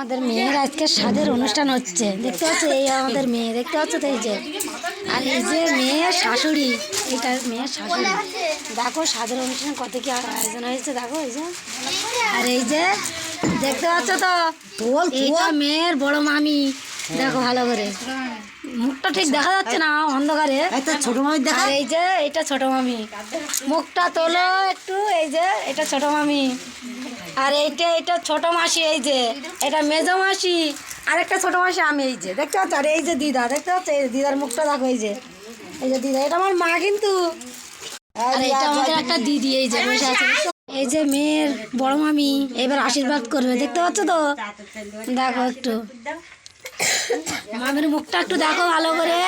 আমাদের মেয়ের আজকে স্বাদের অনুষ্ঠান হচ্ছে, দেখতে পাচ্ছ? এই আমাদের মেয়ে, দেখতে পাচ্ছ তো? এই যে, আর এই যে মেয়ের শাশুড়ি, এটা মেয়ের শাশুড়ি। দেখো স্বাদের অনুষ্ঠান কত কি আয়োজন হয়েছে, দেখো এই যে। আর এই যে দেখতে পাচ্ছ তো, এইটা মেয়ের বড় মামি। দেখো ভালো করে, মুখটা ঠিক দেখা যাচ্ছে না অন্ধকারে। ছোট মামি দেখা। আর এই যে এটা ছোট মামি, মুখটা তোলো একটু। এই যে এটা ছোট মামি, আর এটা ছোট মাসি। এই যে এটা মেজো মাসি, আর একটা ছোট মাসি আমি। এই যে দেখতে পাচ্ছ? আর এই যে দিদা, দেখতে পাচ্ছ? এই দিদার মুখটা দেখো। এই যে দিদা, এটা আমার মা কিন্তু। আর এটা আমাদের একটা দিদি, এই যে বসে আছে। এই যে মেয়ের বড় মামি এবার আশীর্বাদ করবে, দেখতে পাচ্ছ তো? দেখো একটু মামির মুখটা একটু দেখো ভালো করে।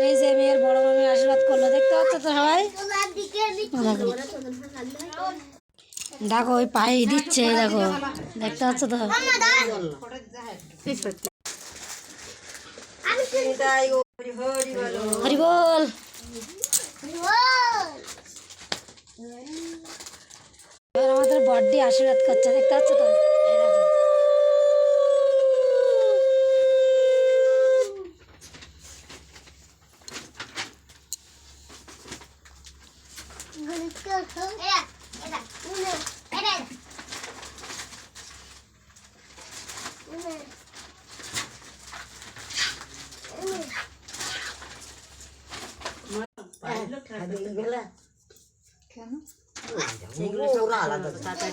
এই যে মেয়ের বড় মামি আশীর্বাদ করলো, দেখতে পাচ্ছ তো সবাই? দেখো ওই পায়ে দিচ্ছে, দেখো দেখতে পাচ্ছ তো? হরি বল। আমাদের বড্ডি আশীর্বাদ করছে, দেখতে পাচ্ছ তো? এই দেখো। ওরা আলাদা টাকা